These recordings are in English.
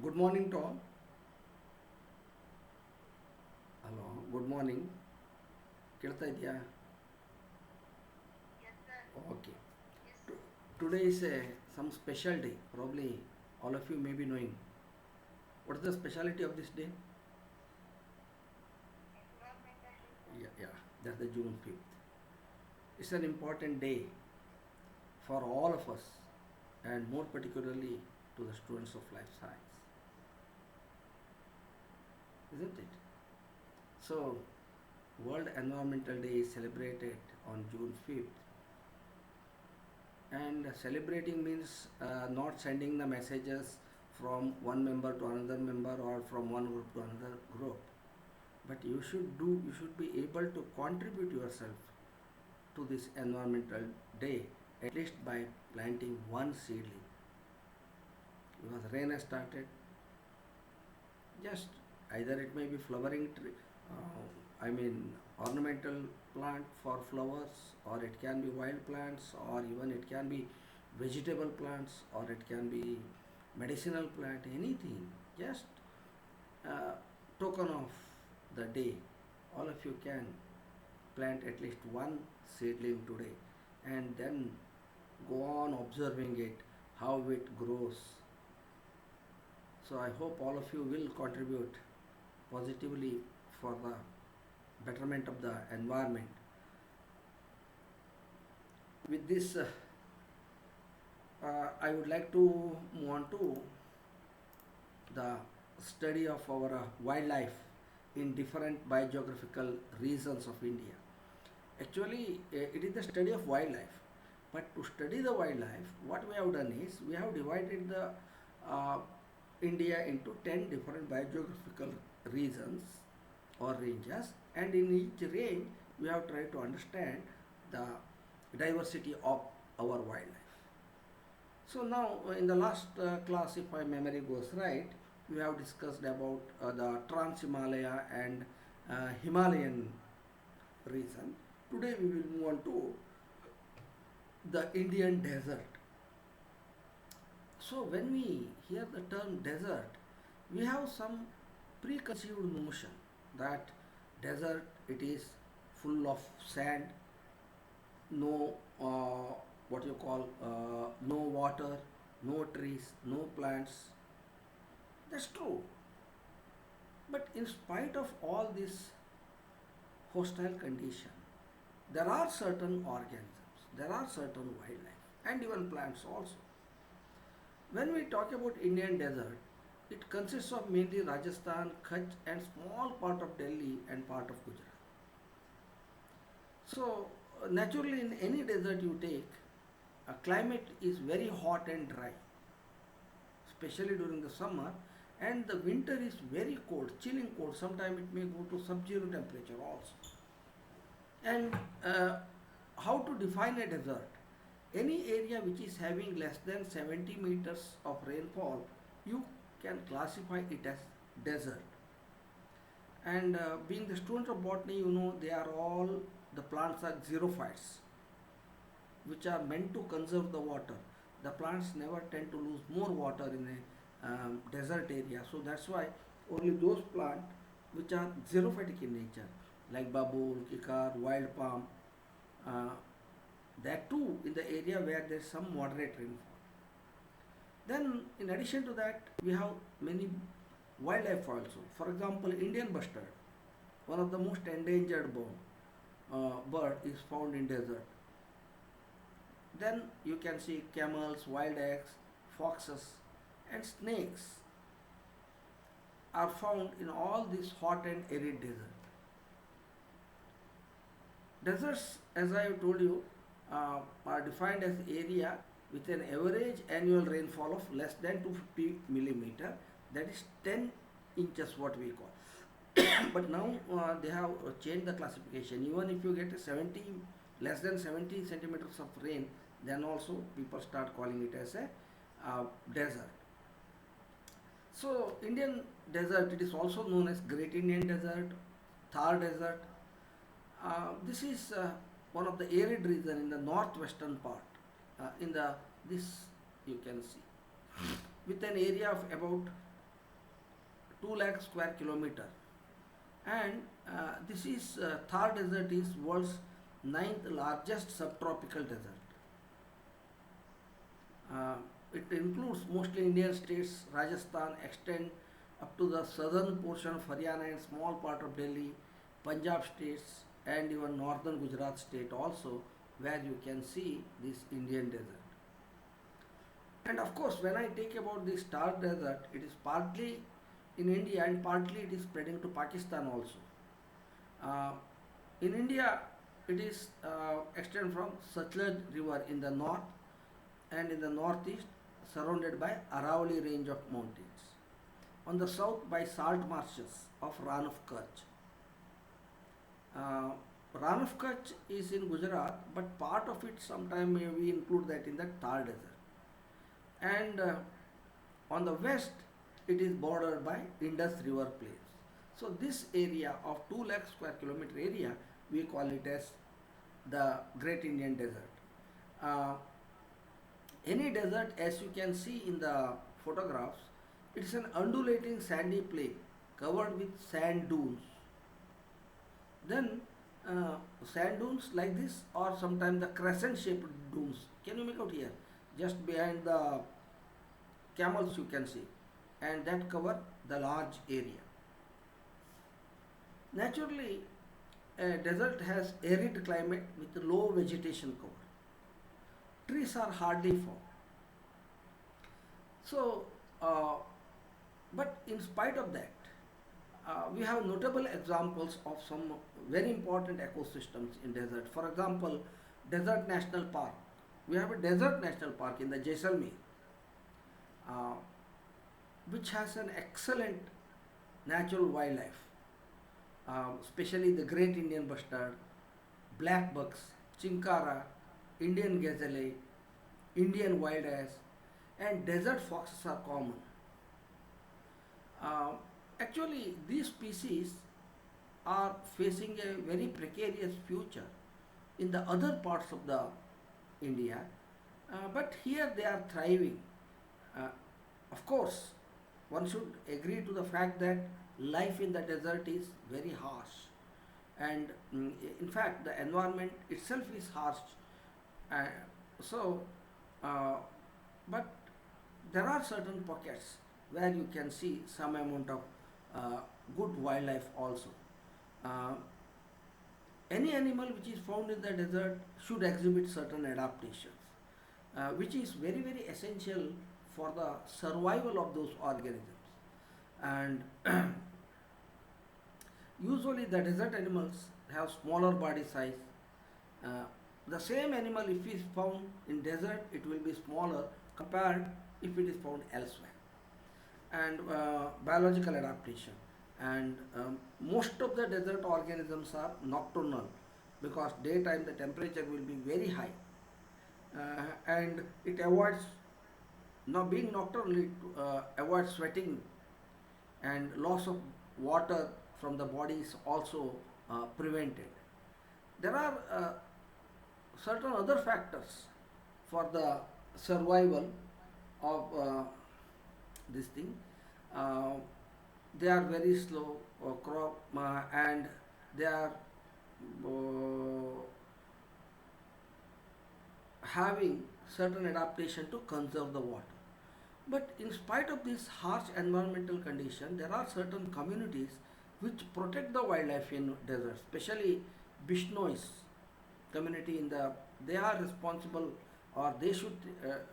Good morning to all. Hello, good morning. ಕೇಳ್ತಾ ಇದೆಯಾ? Okay. To- Today is some special day. Probably all of you may be knowing. What is the speciality of this day? Yeah, that's the June 5th. It's an important day for all of us and more particularly to the students of life science. Isn't it? So, World Environmental Day is celebrated on June 5th, and celebrating means not sending the messages from one member to another member or from one group to another group, but you should be able to contribute yourself to this environmental day, at least by planting one seedling. Because rain has started, just either it may be flowering tree, I mean ornamental plant for flowers, or it can be wild plants, or even it can be vegetable plants, or it can be medicinal plant, anything. Just token of the day, all of you can plant at least one seedling today, and then go on observing it, how it grows. So I hope all of you will contribute positively for the betterment of the environment. With this, I would like to move on to the study of our wildlife in different biogeographical regions of India. Actually, it is the study of wildlife. But to study the wildlife, what we have done is we have divided the uh, India into 10 different biogeographical regions or ranges, and in each range we have tried to understand the diversity of our wildlife. So now in the last class, if my memory goes right, we have discussed about the Trans-Himalaya and Himalayan region. Today we will move on to the Indian desert. So when we hear the term desert, we have some preconceived notion that desert it is full of sand, no what you call no water, no trees, no plants. That's true. But in spite of all this hostile condition, there are certain organisms, there are certain wildlife, and even plants also. When we talk about Indian desert, it consists of mainly Rajasthan, Kutch, and small part of Delhi and part of Gujarat. So, naturally, in any desert you take, climate is very hot and dry, especially during the summer, and the winter is very cold, chilling cold. Sometimes it may go to sub-zero temperature also. And how to define a desert? Any area which is having less than 70 meters of rainfall, you can classify it as desert. And being the students of botany, you know they are all, the plants are xerophytes, which are meant to conserve the water. The plants never tend to lose more water in a desert area. So that's why only those plants which are xerophytic in nature, like babool, kikar, wild palm, uh, that too in the area where there is some moderate rainfall. Then, in addition to that, we have many wildlife also. For example, Indian bustard, one of the most endangered bird, is found in desert. Then you can see camels, wild eggs, foxes, and snakes are found in all these hot and arid desert. Deserts, as I have told you, are defined as area with an average annual rainfall of less than 250 millimeter, that is 10 inches what we call. But now they have changed the classification. Even if you get a 70, less than 70 centimeters of rain, then also people start calling it as a desert. So Indian desert, it is also known as Great Indian Desert, Thar Desert. This is one of the arid region in the northwestern part. In the this you can see with an area of about 2 lakh square kilometer, and this is Thar Desert is world's ninth largest subtropical desert. Uh, it includes mostly Indian states. Rajasthan extend up to the southern portion of Haryana and small part of Delhi, Punjab states, and even northern Gujarat state also, where you can see this Indian desert. And of course, when I take about this Thar Desert, it is partly in India and partly it is spreading to Pakistan also. Uh, in India, it is extend from Satluj River in the north and in the northeast, surrounded by Aravalli range of mountains. On the south, by salt marshes of Rann of Kutch. Uh, Rann of Kutch is in Gujarat, but part of it sometime may we include that in the Thar Desert. And on the west, it is bordered by Indus River plains. So this area of 2 lakh square kilometer area, we call it as the Great Indian Desert. Uh, any desert, as you can see in the photographs, it is an undulating sandy plain covered with sand dunes. Then sand dunes like this, or sometimes the crescent shaped dunes. Can you make out here? Just behind the camels you can see, and that cover the large area. Naturally, a desert has arid climate with low vegetation cover. Trees are hardly found. So, but in spite of that, we have notable examples of some very important ecosystems in desert. For example, Desert National Park. We have a Desert National Park in the Jaisalmer, uh, which has an excellent natural wildlife, especially the great Indian bustard, black bucks, chinkara, Indian gazelle, Indian wild ass, and desert foxes are common. Uh, Actually, these species are facing a very precarious future in the other parts of the India, but here they are thriving. Uh, of course, one should agree to the fact that life in the desert is very harsh, and in fact, the environment itself is harsh. Uh, so, uh, but there are certain pockets where you can see some amount of uh, good wildlife also. Uh, any animal which is found in the desert should exhibit certain adaptations, which is very, very essential for the survival of those organisms. And usually, the desert animals have smaller body size. Uh, the same animal, if is found in desert, it will be smaller compared if it is found elsewhere. And biological adaptation, and most of the desert organisms are nocturnal because daytime the temperature will be very high, and it avoids, now being nocturnal, it avoids sweating, and loss of water from the body is also prevented. There are certain other factors for the survival of this thing. Uh, they are very slow crop, and they are uh, having certain adaptation to conserve the water. But in spite of this harsh environmental condition, there are certain communities which protect the wildlife in deserts, especially Bishnois community in the, they are responsible, or they should,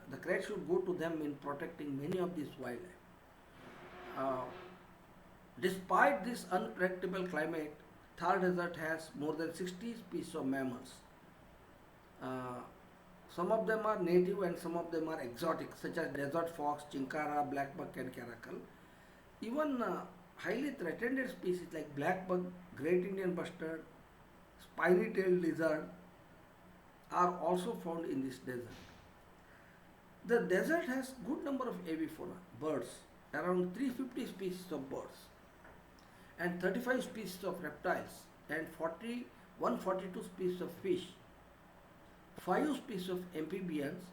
the credit should go to them in protecting many of these wildlife. Uh, Despite this unpredictable climate, Thar Desert has more than 60 species of mammals. Uh, some of them are native and some of them are exotic, such as desert fox, chinkara, blackbuck, and caracal. Even highly threatened species like blackbuck, great Indian bustard, spiny-tailed lizard are also found in this desert. The desert has good number of avifauna, birds, around 350 species of birds, and 35 species of reptiles, and 142 species of fish, 5 species of amphibians,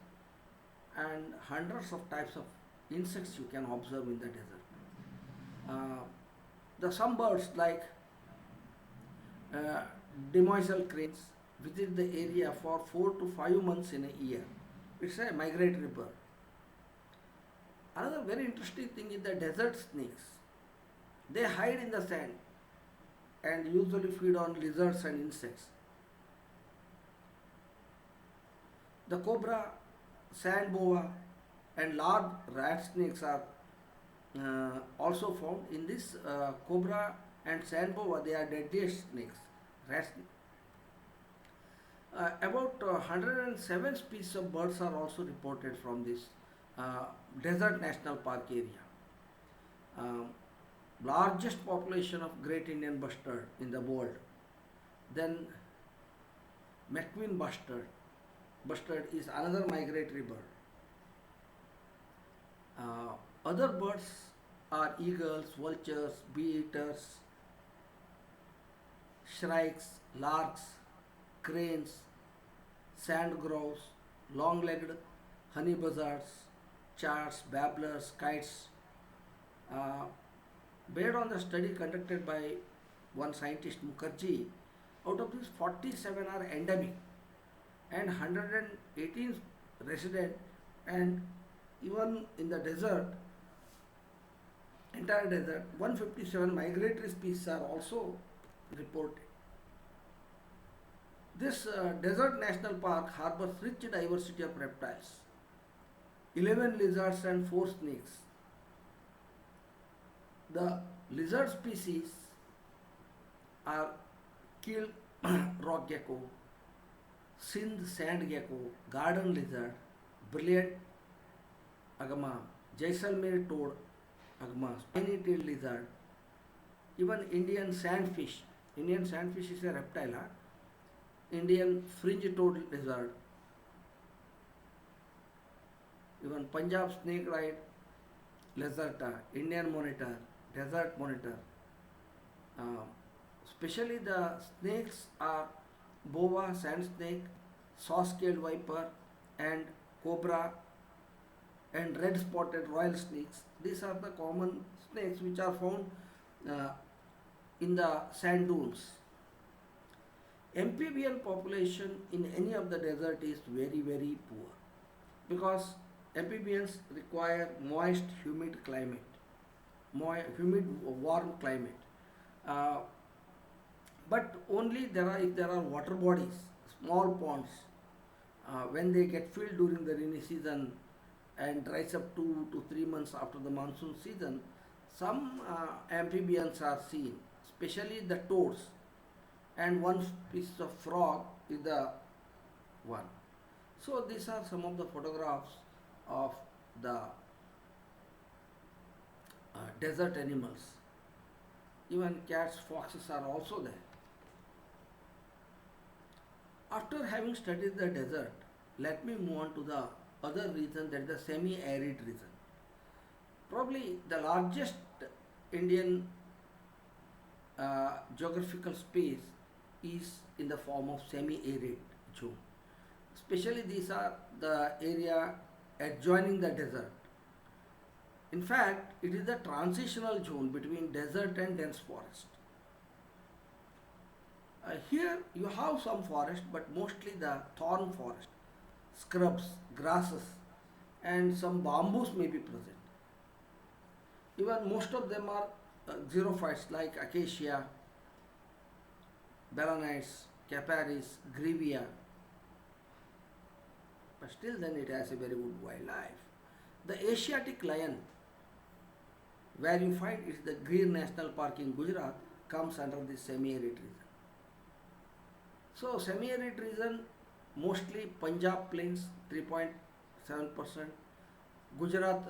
and hundreds of types of insects you can observe in the desert. The some birds like uh, demoiselle cranes visit the area for 4 to 5 months in a year. It's a migratory bird. Another very interesting thing is the desert snakes. They hide in the sand and usually feed on lizards and insects. The cobra, sand boa, and large rat snakes are also found. In this cobra and sand boa, they are deadliest snakes. Rat about 107 species of birds are also reported from this desert national park area. Um, Largest population of great Indian bustard in the world. Then McQueen bustard. Bustard is another migratory bird. Other birds are eagles, vultures, bee eaters, shrikes, larks, cranes, sand grouse, long-legged honey buzzards, charts, babblers, kites. Uh, Based on the study conducted by one scientist Mukherjee, out of these 47 are endemic and 118 resident, and even in the desert, entire desert, 157 migratory species are also reported. This desert national park harbors rich diversity of reptiles, 11 lizards and 4 snakes. The lizard species are keeled rock gecko, Sindh sand gecko, garden lizard, brilliant agama, Jaisalmer toad agama, spiny-tailed lizard, even Indian sandfish. Indian sandfish is a reptile. Indian fringe-toed lizard, even Punjab snake-eyed lizarda, Indian monitor, desert monitor. Especially the snakes are boa, sand snake, saw-scaled viper, and cobra, and red-spotted royal snakes. These are the common snakes which are found uh, in the sand dunes. Amphibian population in any of the desert is very very poor because amphibians require moist, humid climate, humid, warm climate. Uh, but only if there are water bodies, small ponds, when they get filled during the rainy season and dries up 2 to 3 months after the monsoon season, some amphibians are seen, especially the toads, and one species of frog is the one. So these are some of the photographs of the desert animals. Even cats, foxes are also there. After having studied the desert, let me move on to the other region, that is the semi-arid region. Probably the largest Indian geographical space is in the form of semi-arid zone. Especially these are the area adjoining the desert. In fact, it is the transitional zone between desert and dense forest. Here you have some forest, but mostly the thorn forest, scrubs, grasses, and some bamboos may be present. Even most of them are xerophytes like acacia, balanites, caparis, grevia, but still then it has a very good wildlife. The Asiatic lion, where you find is the Gir National Park in Gujarat, comes under this semi-arid region. So semi-arid region, mostly Punjab plains 3.7%, Gujarat,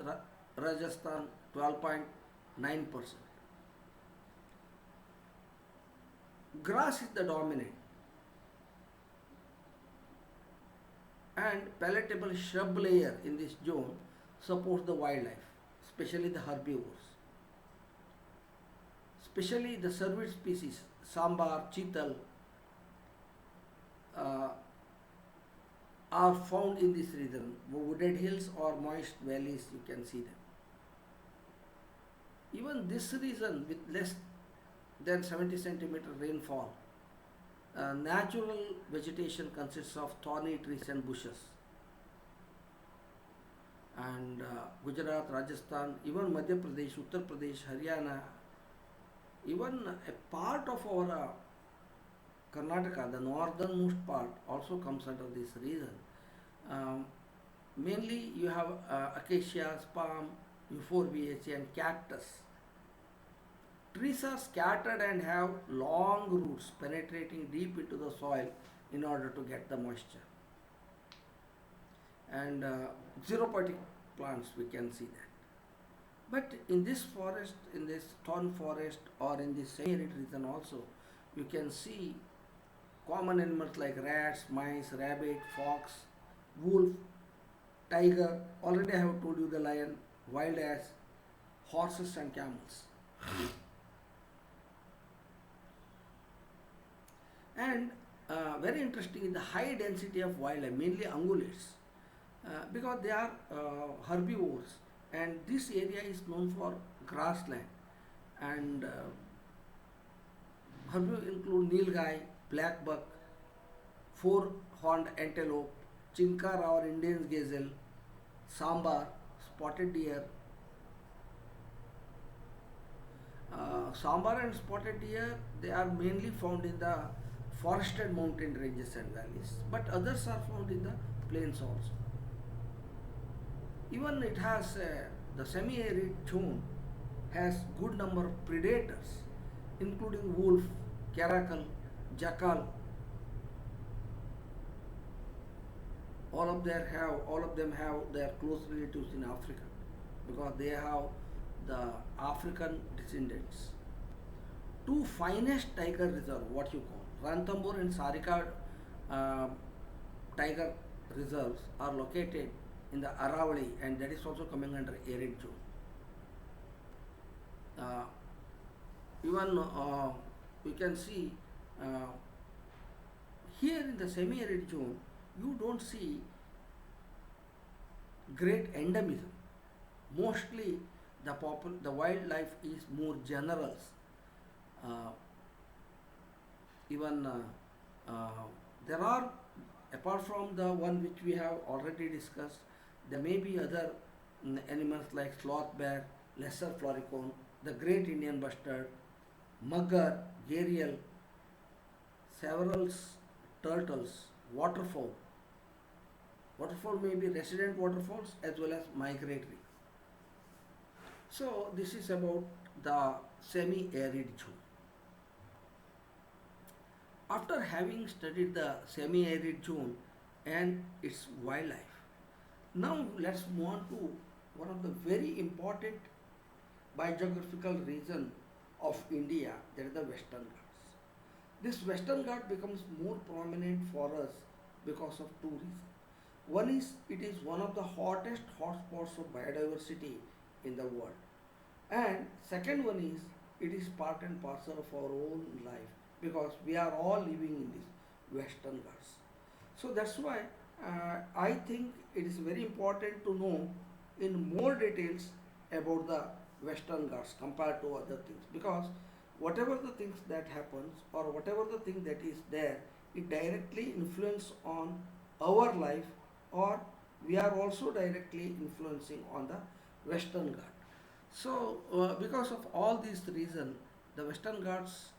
Rajasthan 12.9%. Grass is the dominant, and palatable shrub layer in this zone supports the wildlife, especially the herbivores. Especially the cervid species, sambar, cheetal, are found in this region. Wooded hills or moist valleys, you can see them. Even this region with less then 70 centimeter rainfall. Natural vegetation consists of thorny trees and bushes. And Gujarat, Rajasthan, even Madhya Pradesh, Uttar Pradesh, Haryana, even a part of our Karnataka, the northernmost part, also comes under this region. Um, Mainly, you have acacias, palm, euphorbiaceae, and cactus. Trees are scattered and have long roots penetrating deep into the soil in order to get the moisture. And xerophytic plants, we can see that. But in this forest, in this thorn forest, or in this semi-arid region also, you can see common animals like rats, mice, rabbit, fox, wolf, tiger. Already I have told you the lion, wild ass, horses and camels. And very interesting is the high density of wildlife, mainly ungulates, because they are herbivores, and this area is known for grassland. And herbivores include nilgai, blackbuck, four-horned antelope, chinkara or Indian gazelle, sambar, spotted deer. Sambar and spotted deer, they are mainly found in the forested mountain ranges and valleys, but others are found in the plains also. Even it has the semi-arid zone has good number of predators, including wolf, caracal, jackal. All of them have their close relatives in Africa, because they have the African descendants. Two finest tiger reserve, what you call Ranthambore and Sarika uh, tiger reserves, are located in the Aravali, and that is also coming under arid zone. Uh, Even you can see uh, here in the semi-arid zone, you don't see great endemism. Mostly the wildlife is more generous. Uh, Even there are, apart from the one which we have already discussed, there may be other animals like sloth bear, lesser floricone, the great Indian bustard, mugger, gharial, several turtles, waterfowl. Waterfowl may be resident waterfowls as well as migratory. So this is about the semi-arid zone. After having studied the semi-arid zone and its wildlife, now let's move on to one of the very important biogeographical region of India, that is the Western Ghats. This Western Ghat becomes more prominent for us because of two reasons. One is it is one of the hottest hotspots of biodiversity in the world. And second one is it is part and parcel of our own life, because we are all living in this Western Ghats. So that's why I think it is very important to know in more details about the Western Ghats compared to other things, because whatever the things that happens or whatever the thing that is there, it directly influence on our life, or we are also directly influencing on the Western Ghat. So because of all these reasons, the Western Ghats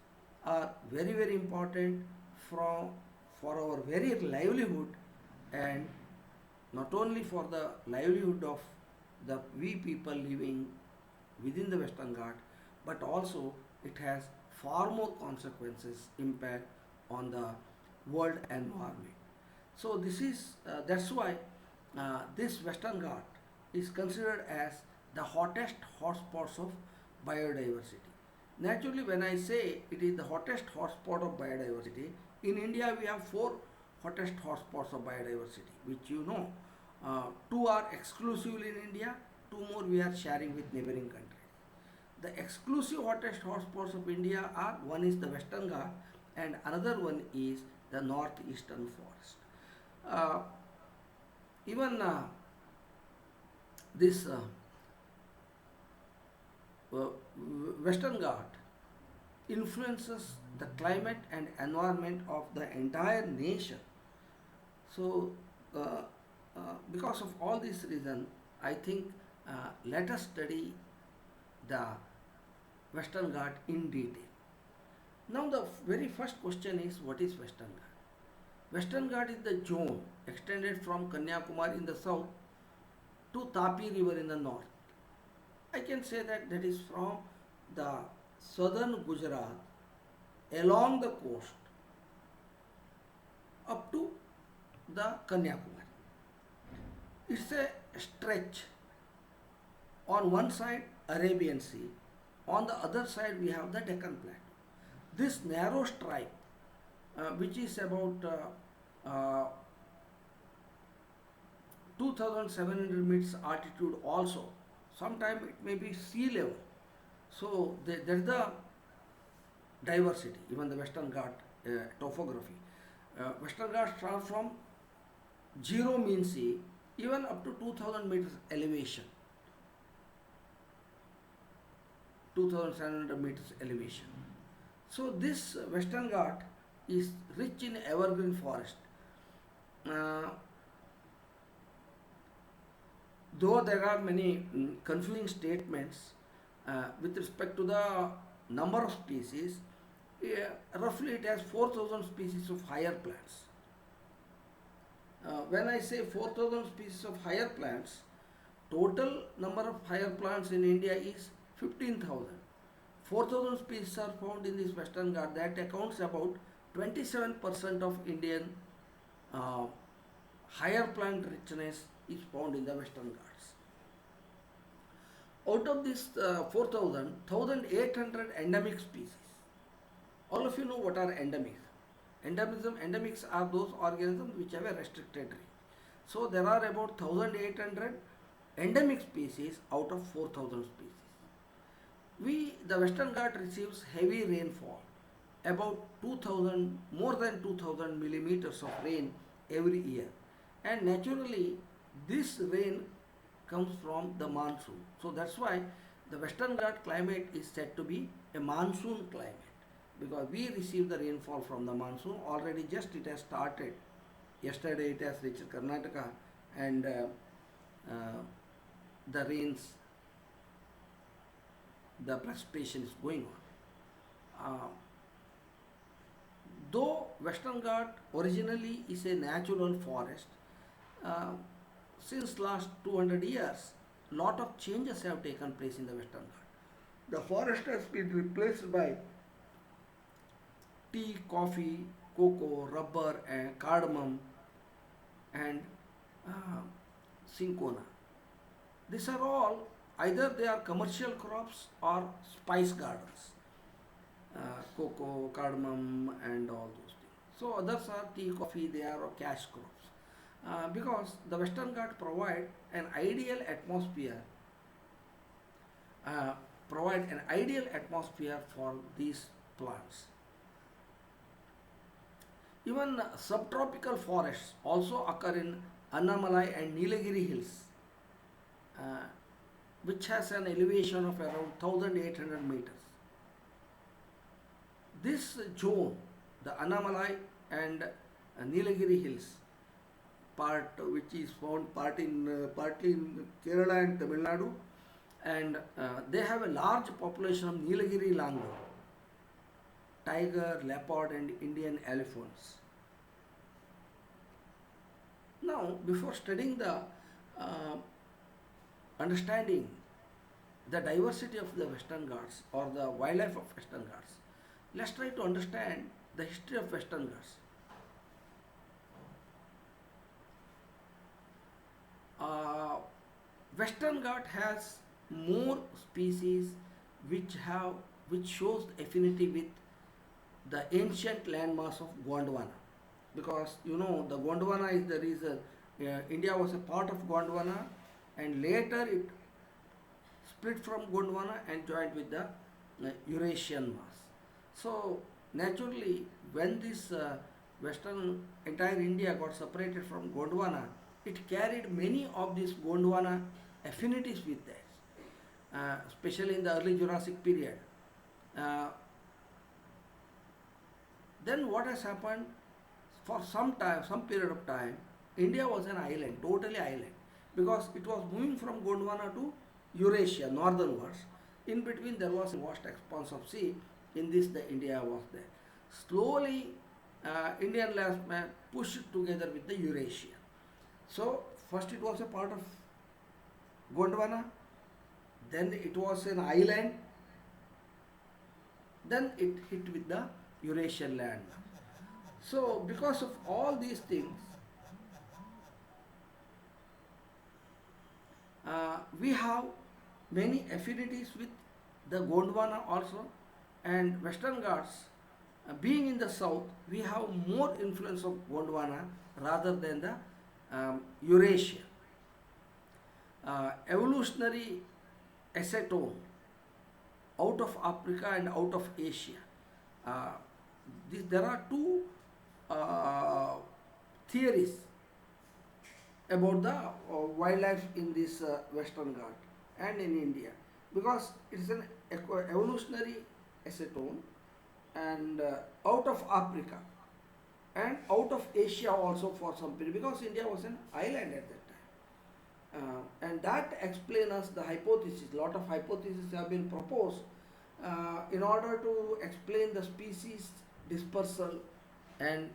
are very very important from for our very livelihood, and not only for the livelihood of the we people living within the Western Ghat, but also it has far more consequences, impact on the world environment. So this is that's why this Western Ghat is considered as the hottest hotspots of biodiversity. Naturally, when I say it is the hottest hotspot of biodiversity, in India we have four hottest hotspots of biodiversity, which you know. Two are exclusively in India, two more we are sharing with neighboring countries. The exclusive hottest hotspots of India are, one is the Western Ghat and another one is the northeastern forest. Uh, Even this Western Ghat influences the climate and environment of the entire nation. So, uh, because of all this reason, I think let us study the Western Ghat in detail. Now, the very first question is, what is Western Ghat? Western Ghat is the zone extended from Kanyakumari in the south to Tapi river in the north. I can say that that is from the southern Gujarat along the coast up to the Kanyakumari. It's a stretch. On one side Arabian Sea, on the other side we have the Deccan Plateau. This narrow stripe, which is about 2700 meters altitude also, sometime it may be sea level. So there is the diversity, even the Western Ghat topography. Western Ghats start from zero mean sea even up to 2000 meters elevation, 2700 meters elevation. So this Western Ghat is rich in evergreen forest. Uh, though there are many confusing statements with respect to the number of species, roughly it has 4000 species of higher plants. When I say 4000 species of higher plants, total number of higher plants in India is 15,000. 4000 species are found in this Western Ghat. That accounts about 27% of Indian higher plant richness is found in the Western Ghats. Out of this 4000, 1800 endemic species. All of you know what are endemics. Endemics are those organisms which have a restricted range. So there are about 1800 endemic species out of 4000 species. The Western Ghat receives heavy rainfall, about 2000, more than 2000 millimeters of rain every year. And naturally, this rain comes from the monsoon. So that's why the Western Ghat climate is said to be a monsoon climate, because we receive the rainfall from the monsoon. Already just it has started. Yesterday it has reached Karnataka, and the rains, the precipitation is going on. Though Western Ghat originally is a natural forest, since last 200 years, lot of changes have taken place in the Western Ghat. The forest has been replaced by tea, coffee, cocoa, rubber, and cardamom, and cinchona. These are all, either they are commercial crops or spice gardens. Cocoa, cardamom, and all those things. So others are tea, coffee, they are cash crops. Because the Western Ghat provide an ideal atmosphere for these plants. Even subtropical forests also occur in Annamalai and Nilagiri hills, which has an elevation of around 1800 meters. This zone, the Annamalai and Nilagiri hills, part which is found partly in Kerala and Tamil Nadu, and they have a large population of Nilagiri langur, tiger, leopard, and Indian elephants. Now, before studying the understanding the diversity of the Western Ghats or the wildlife of Western Ghats, let's try to understand the history of Western Ghats. Western Ghat has more species which shows affinity with the ancient landmass of Gondwana, because you know the Gondwana is the reason India was a part of Gondwana, and later it split from Gondwana and joined with the Eurasian mass. So naturally, when this entire India got separated from Gondwana, it carried many of these Gondwana affinities with us, especially in the early Jurassic period. Then what has happened? For some time, some period of time, India was an island, totally island, because it was moving from Gondwana to Eurasia, northernwards. In between, there was a vast expanse of sea. In this, the India was there. Slowly, Indian landsman pushed it together with the Eurasia. So, first it was a part of Gondwana, then it was an island, then it hit with the Eurasian land. So, because of all these things, we have many affinities with the Gondwana also, and Western Ghats. Being in the south, we have more influence of Gondwana rather than the Eurasia. Evolutionary acetone out of Africa and out of Asia. Uh, there are two theories about the wildlife in this Western Ghat and in India, because it is an evolutionary acetone, and out of Africa and out of Asia also for some period, because India was an island at that time. And that explains us the hypothesis. Lot of hypotheses have been proposed in order to explain the species dispersal and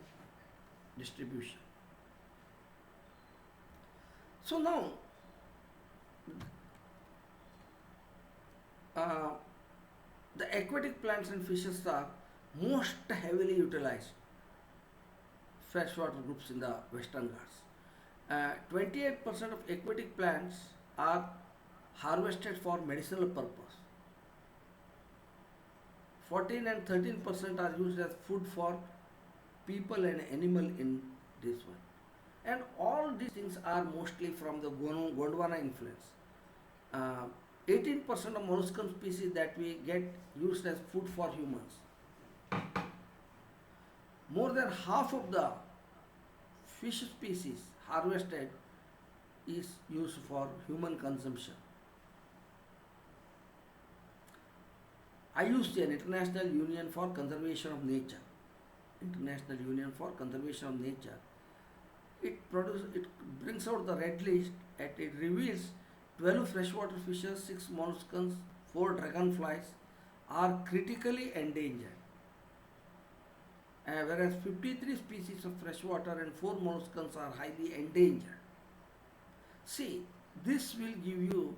distribution. So now, uh, the aquatic plants and fishes are most heavily utilized freshwater groups in the Western Ghats. 28% of aquatic plants are harvested for medicinal purpose. 14 and 13% are used as food for people and animal in this one. And all these things are mostly from the Gondwana influence. 18% of molluscan species that we get used as food for humans. More than half of the fish species harvested is used for human consumption. IUCN, International Union for Conservation of Nature. International Union for Conservation of Nature. It brings out the red list and it reveals 12 freshwater fishes, 6 molluscans, 4 dragonflies are critically endangered. Whereas 53 species of freshwater and 4 molluscans are highly endangered. See, this will give you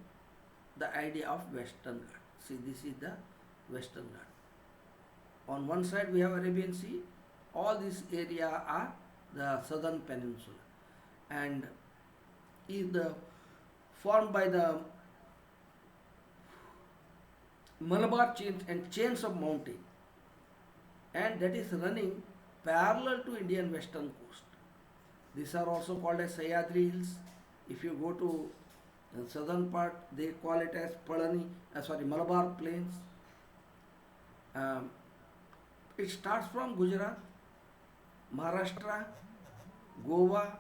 the idea of Western Ghat. See, this is the Western Ghat. On one side we have Arabian Sea, all this area are the southern peninsula, and is formed by the Malabar chains and chains of mountain, and that is running parallel to Indian western coast. These are also called as Sahyadri Hills. If you go to the southern part, they call it as Malabar Plains. It starts from Gujarat, Maharashtra, Goa,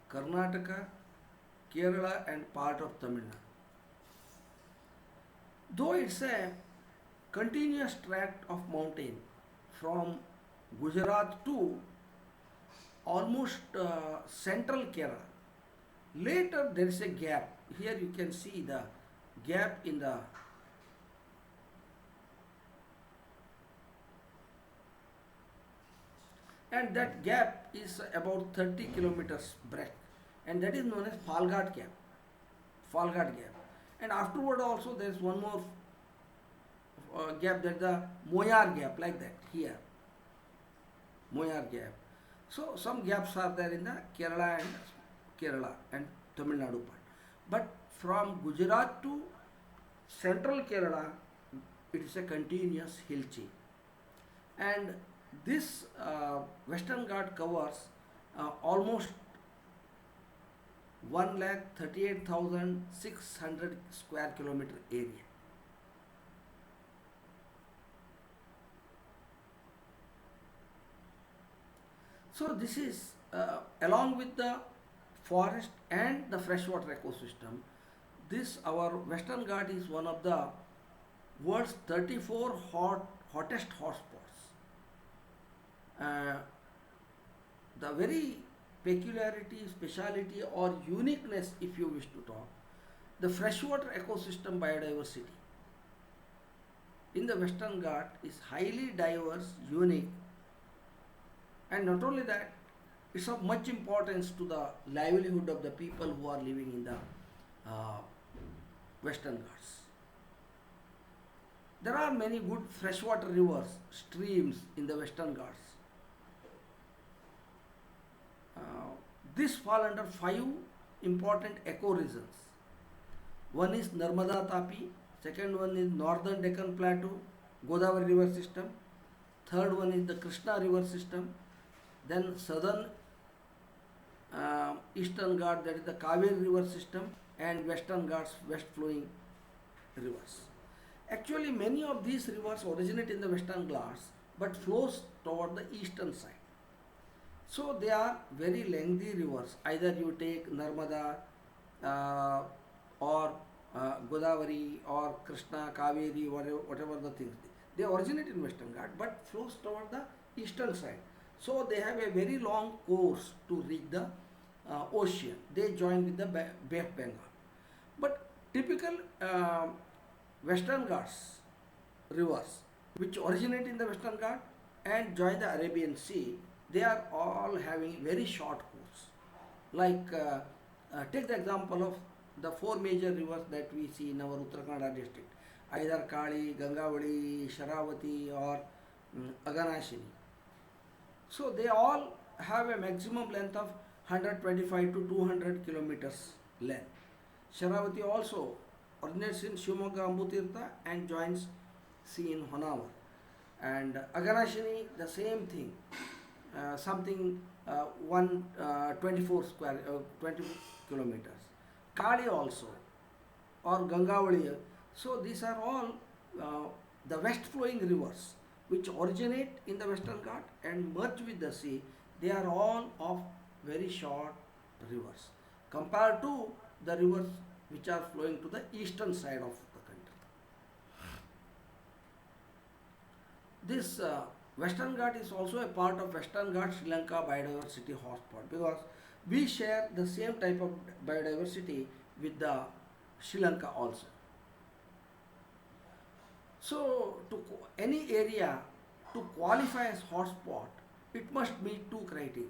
Karnataka, Kerala and part of Tamil Nadu. Though it's a continuous tract of mountain from Gujarat to almost central Kerala. Later there is a gap. Here you can see the gap in the and that gap is about 30 kilometers breadth, and that is known as Falghat gap. Falghat gap. And afterward also there is one more gap, that the Moyar gap, like that here. Moyar gap. So some gaps are there in the Kerala and Tamil Nadu part. But from Gujarat to central Kerala, it is a continuous hill chain. And this Western Ghat covers almost 1,38,600 square kilometer area. So this is along with the forest and the freshwater ecosystem. This our Western Ghat is one of the world's 34 hottest hotspots. uh, the very peculiarity, speciality, or uniqueness, if you wish to talk, the freshwater ecosystem biodiversity in the Western Ghat is highly diverse, unique, and not only that, it's of much importance to the livelihood of the people who are living in the uh, Western Ghats. There are many good freshwater rivers, streams in the Western Ghats. These fall under five important ecoregions. One is Narmada Tapi, second one is Northern Deccan Plateau, Godavari river system, third one is the Krishna river system, then southern eastern Ghat, that is the Kaveri river system, and western Ghats, west flowing rivers. Actually, many of these rivers originate in the Western Ghats but flows toward the eastern side. So they are very lengthy rivers. Either you take Narmada or Godavari or Krishna, Kaveri, whatever the things. They originate in Western Ghat but flows toward the eastern side. So they have a very long course to reach the ocean. They join with the Bay of Bengal. But typical Western Ghats rivers which originate in the Western Ghat and join the Arabian Sea, they are all having very short course. Like take the example of the four major rivers that we see in our Uttarakhand district, either Kali, Gangavali, Sharavati or Aganashini. So they all have a maximum length of 125 to 200 kilometers length. Sharavati also originates in Shimoga Ambutirtha and joins sea in Honavar. And Aganashini, the same thing, something 124 square 20 kilometers. Kali also, or Gangavali. So these are all the west flowing rivers which originate in the Western Ghat and merge with the sea. They are all of very short rivers compared to the rivers which are flowing to the eastern side of the country. This Western Ghat is also a part of Western Ghat Sri Lanka biodiversity hotspot because we share the same type of biodiversity with the Sri Lanka also. So, any area to qualify as hotspot, it must meet two criteria.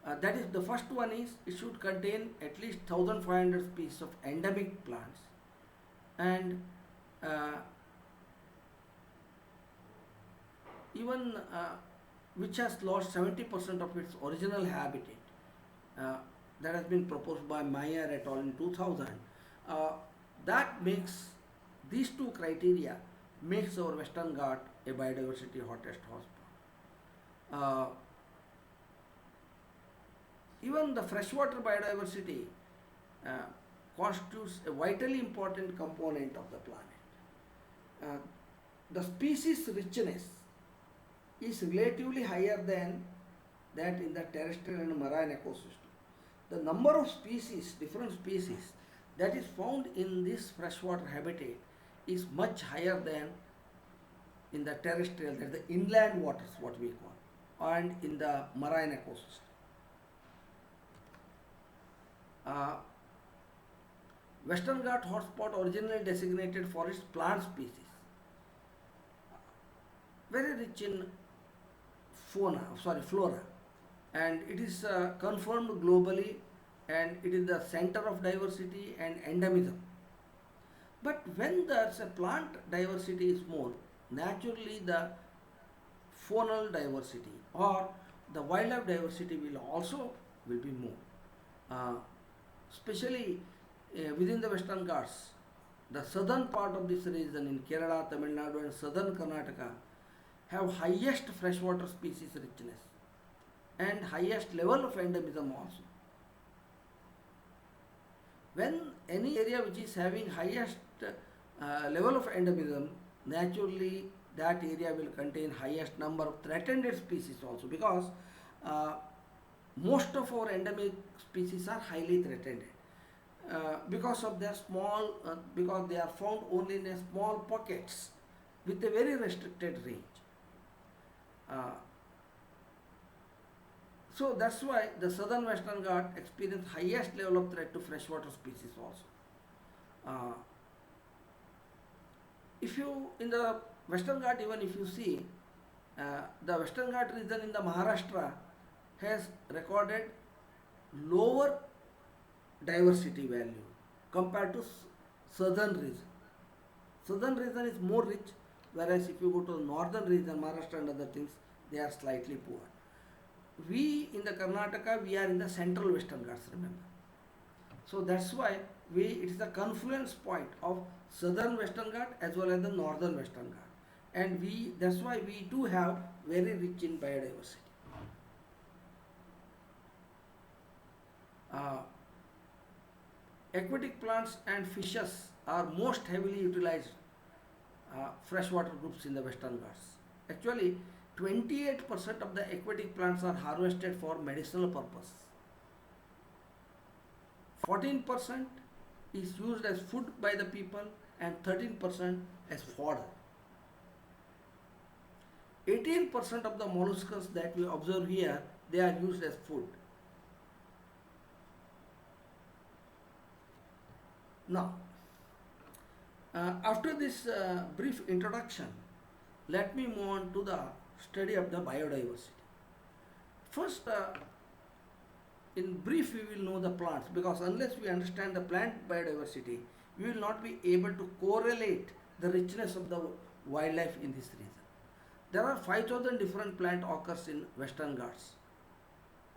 That is, the first one is it should contain at least 1,500 species of endemic plants and even which has lost 70% of its original habitat. That has been proposed by Meyer et al. In 2000. That makes these two criteria makes our Western Ghat a biodiversity hottest hotspot. Even the freshwater biodiversity constitutes a vitally important component of the planet. The species richness is relatively higher than that in the terrestrial and marine ecosystem. The number of species, different species, that is found in this freshwater habitat is much higher than in the terrestrial, that is the inland waters, what we call, and in the marine ecosystem. Western Ghat hotspot originally designated for its plant species, very rich in flora, and it is confirmed globally, and it is the center of diversity and endemism. But when there's a plant diversity is more, naturally the faunal diversity or the wildlife diversity will be more. Especially within the Western Ghats, the southern part of this region in Kerala, Tamil Nadu and southern Karnataka have highest freshwater species richness and highest level of endemism also. When any area which is having highest level of endemism, naturally that area will contain highest number of threatened species also, because most of our endemic species are highly threatened because of their small, because they are found only in a small pockets with a very restricted range. Uh, so that's why the southern Western Ghat experience highest level of threat to freshwater species also. Uh, if you in the Western Ghat, even if you see, the Western Ghat region in the Maharashtra has recorded lower diversity value compared to southern region. Southern region is more rich, whereas if you go to the northern region, Maharashtra and other things, they are slightly poor. We in the Karnataka, we are in the central Western Ghats, remember. So that's why it is the confluence point of southern Western Ghat as well as the northern Western Ghat, and that's why we do have very rich in biodiversity. Uh, Aquatic plants and fishes are most heavily utilized freshwater groups in the Western Ghats. Actually, 28% of the aquatic plants are harvested for medicinal purpose. 14% is used as food by the people and 13% as fodder. 18% of the molluscs that we observe here, they are used as food. Now, after this brief introduction, let me move on to the study of the biodiversity. First, in brief, we will know the plants, because unless we understand the plant biodiversity, we will not be able to correlate the richness of the wildlife in this region. There are 5,000 different plant occurs in Western Ghats.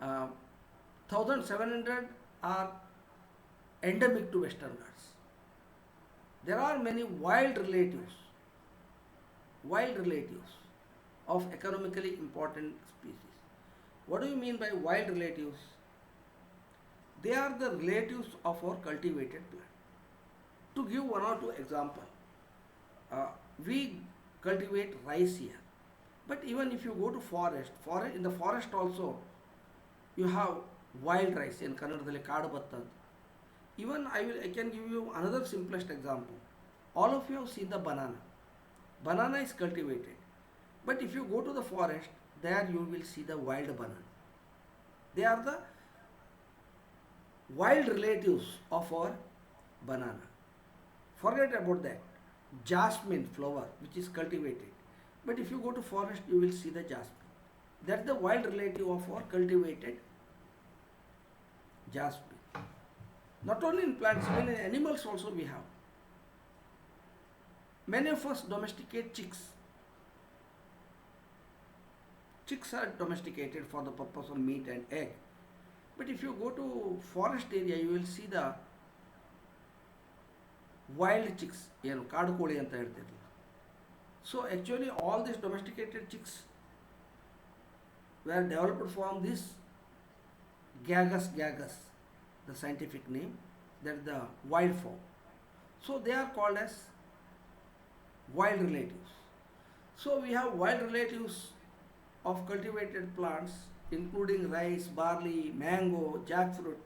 1,700 are endemic to Western Ghats. There are many wild relatives of economically important species. What do you mean by wild relatives? They are the relatives of our cultivated plant. To give one or two examples, we cultivate rice here. But even if you go to forest in the forest also, you have wild rice in Kannadದಲ್ಲಿ ಕಾಡು ಭತ್ತ. Even I can give you another simplest example. All of you have seen the banana. Banana is cultivated. But if you go to the forest, there you will see the wild banana. They are the wild relatives of our banana. Forget about that. Jasmine flower, which is cultivated. But if you go to forest, you will see the jasmine. That's the wild relative of our cultivated jasmine. Not only in plants, even in animals also we have. Many of us domesticate chicks. Chicks are domesticated for the purpose of meat and egg. But if you go to forest area, you will see the wild chicks, ಕಾಡು ಕೋಳಿ ಅಂತ ಹೇಳ್ತಿರಲಿಲ್ಲ. So actually all these domesticated chicks were developed from this gagus, the scientific name, that is the wild form. So they are called as wild relatives. So we have wild relatives of cultivated plants, including rice, barley, mango, jackfruit,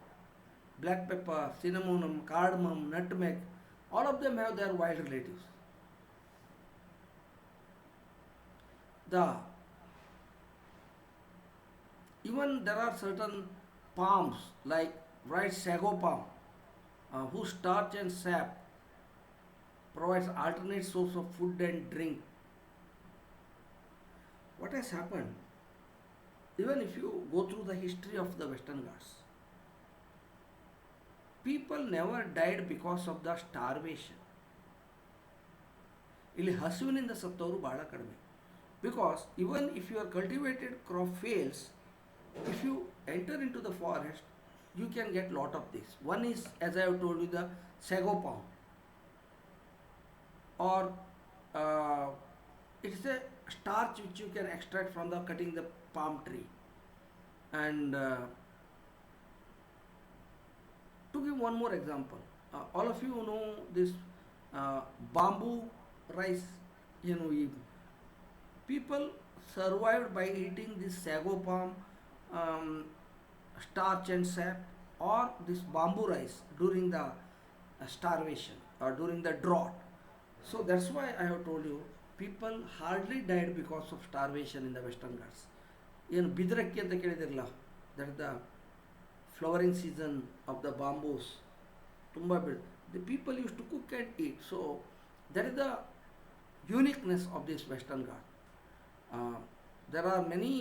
black pepper, cinnamon, cardamom, nutmeg. All of them have their wild relatives. Even there are certain palms like white sago palm, whose starch and sap provides alternate source of food and drink. What has happened? Even if you go through the history of the Western Ghats, people never died because of the starvation. ಇಲ್ಲಿ ಹಸುವಿನಿಂದ ಸತ್ತವರು ಬಹಳ ಕಡಿಮೆ. Because even if your cultivated crop fails, if you enter into the forest, you can get lot of this. One is, as I have told you, the sago palm, or it's a starch which you can extract from the cutting the palm tree. And to give one more example, all of you know this bamboo rice. People survived by eating this sago palm starch and sap, or this bamboo rice during the starvation or during the drought. So that's why I have told you, people hardly died because of starvation in the Western Ghats. ಏನು ಬಿದಿರಕ್ಕಿ ಅಂತ ಕೇಳಿದಿರಲ್ಲ, that is the flowering season of the bamboos. ತುಂಬ the people use to cook and eat. So that is the uniqueness of this Western Ghat. There are many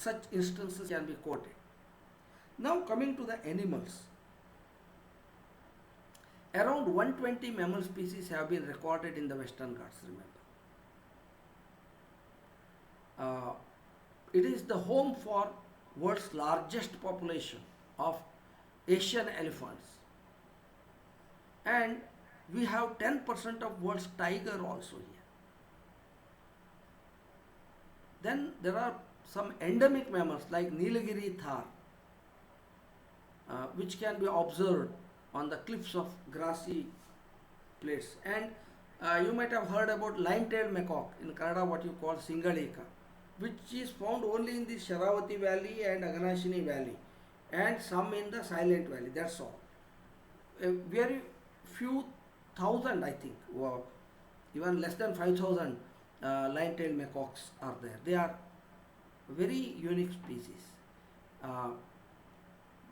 such instances can be quoted. Now coming to the animals, around 120 mammal species have been recorded in the Western Ghats. Remember, it is the home for world's largest population of Asian elephants, and we have 10% of world's tiger also here. Then there are some endemic mammals like Nilgiri Thar, which can be observed on the cliffs of grassy places. And you might have heard about line-tailed macaque, in Kannada what you call Singalika, which is found only in the Sharavati Valley and Aganashini Valley, and some in the Silent Valley. That's all. Very few thousand, I think, or even less than 5,000 line-tailed macaques are there. They are very unique species.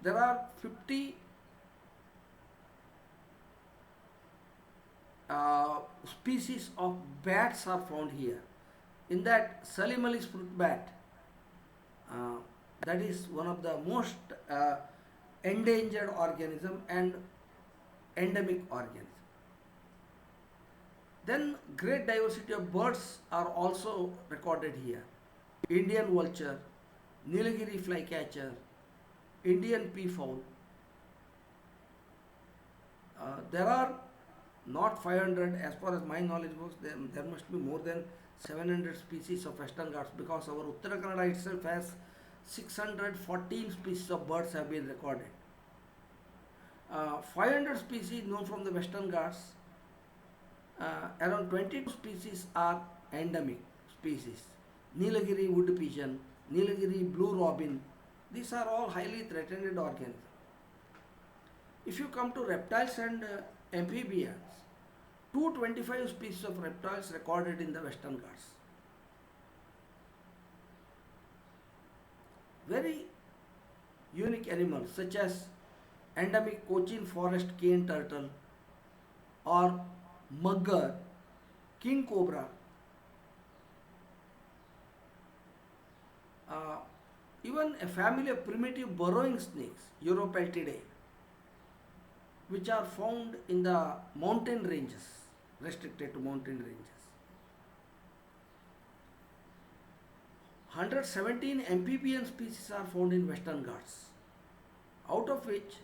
There are 50 species of bats are found here. In that, Salimalis fruit bat, that is one of the most endangered organism and endemic organism. Then great diversity of birds are also recorded here. Indian vulture, Nilgiri flycatcher, Indian peafowl. There are not 500, as far as my knowledge goes, there must be more than 700 species of Western Ghats, because our Uttara Kannada itself has 614 species of birds have been recorded. 500 species known from the Western Ghats. Around 22 species are endemic species. Nilgiri wood pigeon, Nilgiri blue robin, these are all highly threatened organisms. If you come to reptiles and amphibians, 225 species of reptiles recorded in the Western Ghats. Very unique animals such as endemic Cochin forest cane turtle or mugger, king cobra, even a family of primitive burrowing snakes, Europeltidae, which are found in the mountain ranges, restricted to mountain ranges. 117 amphibian species are found in Western Ghats, out of which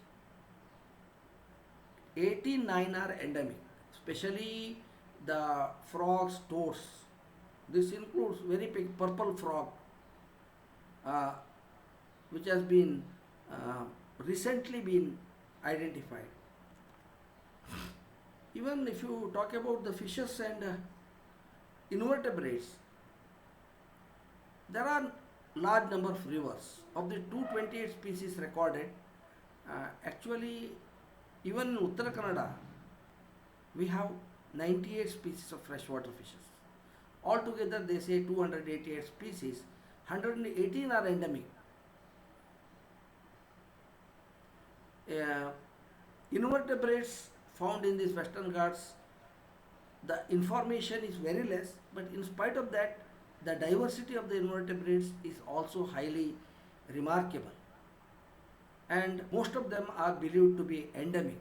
89 are endemic, especially the frogs, toads. This includes very big purple frog, which has been recently been identified. Even if you talk about the fishes and invertebrates, there are large number of rivers. Of the 228 species recorded, actually even in Uttara Kannada we have 98 species of freshwater fishes. Altogether they say 288 species, 118 are endemic. Invertebrates found in these Western Ghats, the information is very less, but in spite of that, the diversity of the invertebrates is also highly remarkable, and most of them are believed to be endemic.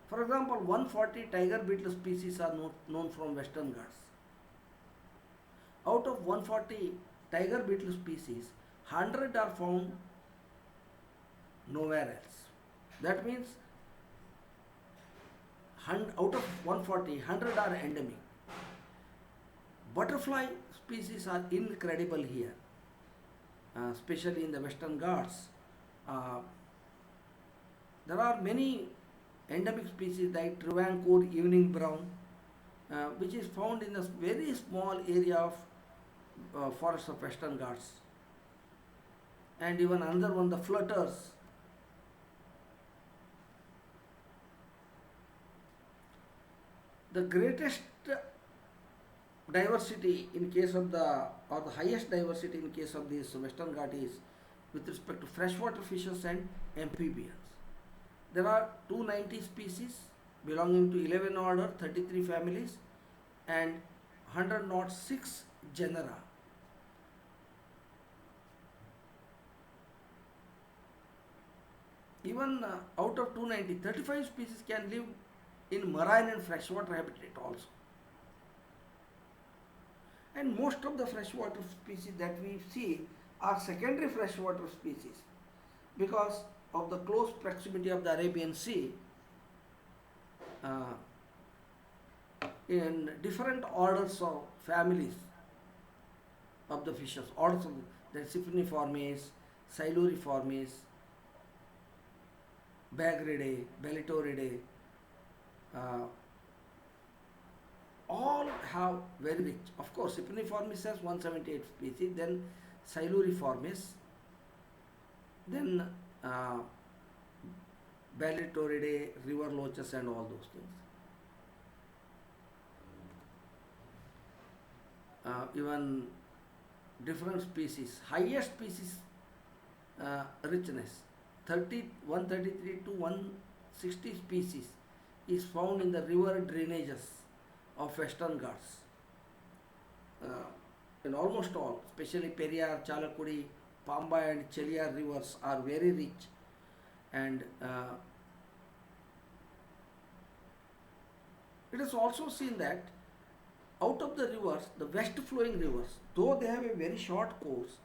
For example, 140 tiger beetle species are known from Western Ghats. Out of 140 tiger beetle species, 100 are found nowhere else. That means out of 140, 100 are endemic. Butterfly species are incredible here, especially in the Western Ghats. There are many endemic species like Travancore evening brown, which is found in a very small area of forests of Western Ghats. And even another one, the flutters. The greatest diversity in case of the, or the highest diversity in case of this Western Ghat is with respect to freshwater fishes and amphibians. There are 290 species belonging to 11 order, 33 families and 106 genera. Even out of 290, 35 species can live in marine and freshwater habitat also. And most of the freshwater species that we see are secondary freshwater species because of the close proximity of the Arabian Sea. In different orders of families of the fishes, orders of the Sipniformes, Siluriformes, Bagridae, Bellitoridae, all have very rich. Of course, Sipniformis has 178 species, then Siluriformis, then Bellitoridae, river loaches and all those things. Even different species, highest species richness, 133 to 160 species is found in the river drainages of Western Ghats. In almost all, especially Periyar, Chalakudi, Pamba and Cheliyar rivers are very rich, and it is also seen that out of the rivers, the west flowing rivers, though they have a very short course,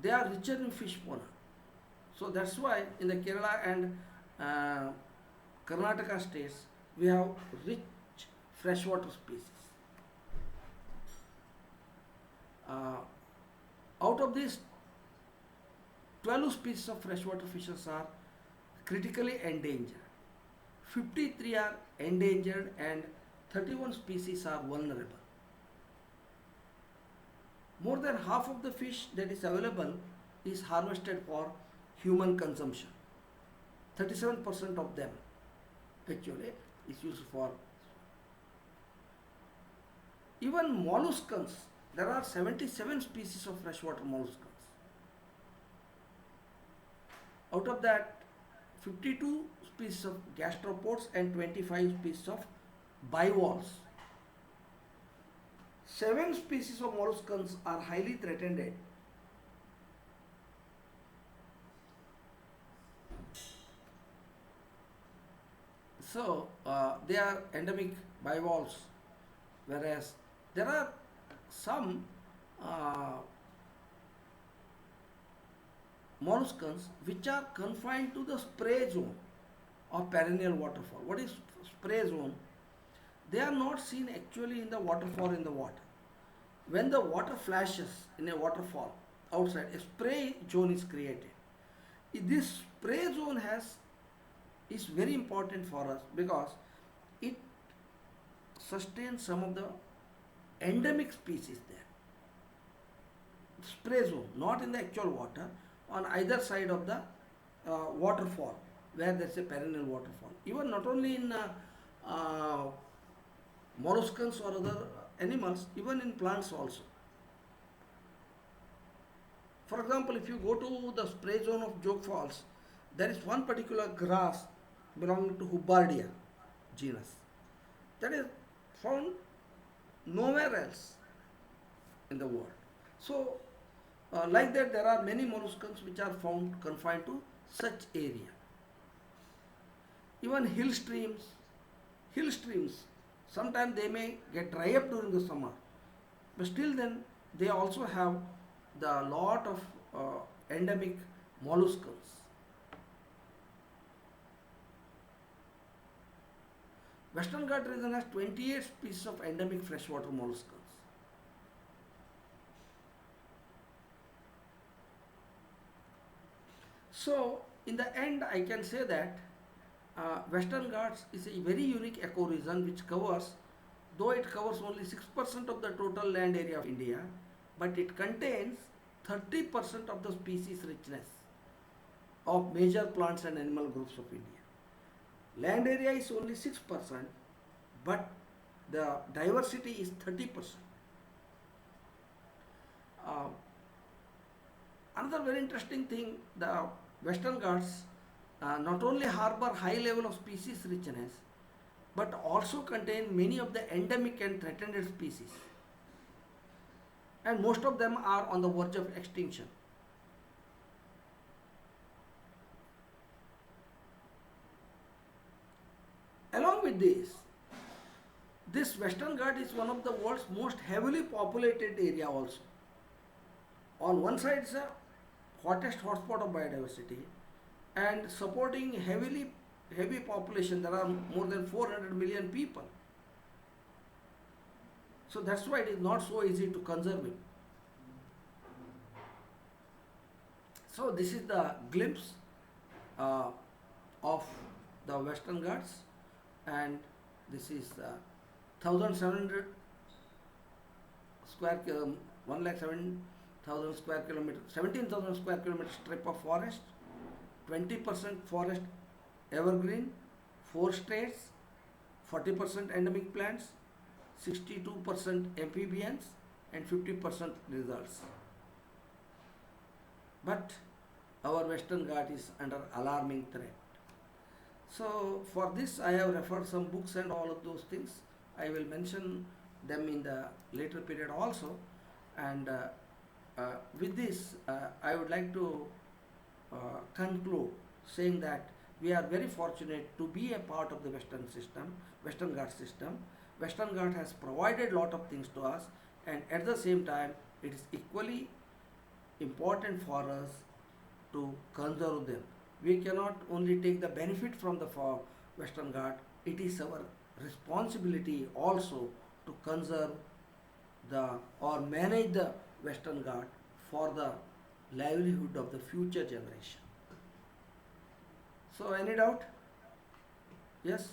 they are richer in fish fauna. So that's why in the Kerala and Karnataka states we have rich freshwater species. Out of these, 12 species of freshwater fishes are critically endangered. 53 are endangered and 31 species are vulnerable. More than half of the fish that is available is harvested for human consumption. 37% of them actually is used for. Even molluscans, there are 77 species of freshwater molluscans. Out of that, 52 species of gastropods and 25 species of bivalves. 7 species of molluscans are highly threatened. So they are endemic bivalves, whereas there are some molluscans which are confined to the spray zone of perennial waterfall. What is spray zone? They are not seen actually in the waterfall in the water. When the water flashes in a waterfall outside, a spray zone is created. This spray zone is very important for us because it sustains some of the endemic species there. Spray zone, not in the actual water, on either side of the waterfall where there is a perennial waterfall. Even not only in molluscans or other animals, even in plants also. For example, if you go to the spray zone of Jog Falls, there is one particular grass belonging to Hubbardia genus that is found nowhere else in the world. So, like that, there are many molluscans which are found confined to such area. Even hill streams, sometimes they may get dry up during the summer, but still then they also have the lot of endemic molluscans. Western Ghat region has 28 species of endemic freshwater molluscans. So, in the end, I can say that Western Ghats is a very unique ecoregion which covers, though it covers only 6% of the total land area of India, but it contains 30% of the species richness of major plants and animal groups of India. Land area is only 6%, but the diversity is 30%. Uh, Another very interesting thing, the Western Ghats not only harbor high level of species richness, but also contain many of the endemic and threatened species, and most of them are on the verge of extinction. Along with this Western Ghat is one of the world's most heavily populated area also. On one side it's a hottest hotspot of biodiversity and supporting heavy population. There are more than 400 million people. So that's why it is not so easy to conserve it. So this is the glimpse uh, of the Western Ghats, and this is 1700 square 1,07,000 square kilometer, 17,000 square kilometer strip of forest, 20% forest evergreen, 4 states, 40% endemic plants, 62% amphibians, and 50% lizards. But our Western Ghat is under alarming threat. So for this I have referred some books and all of those things. I will mention them in the later period also. And with this I would like to conclude saying that we are very fortunate to be a part of the Western Ghat system. Western Ghat has provided lot of things to us, and at the same time it is equally important for us to conserve them. We cannot only take the benefit from the Western Ghat, it is our responsibility also to conserve or manage the Western Ghat for the livelihood of the future generation. So any doubt? Yes?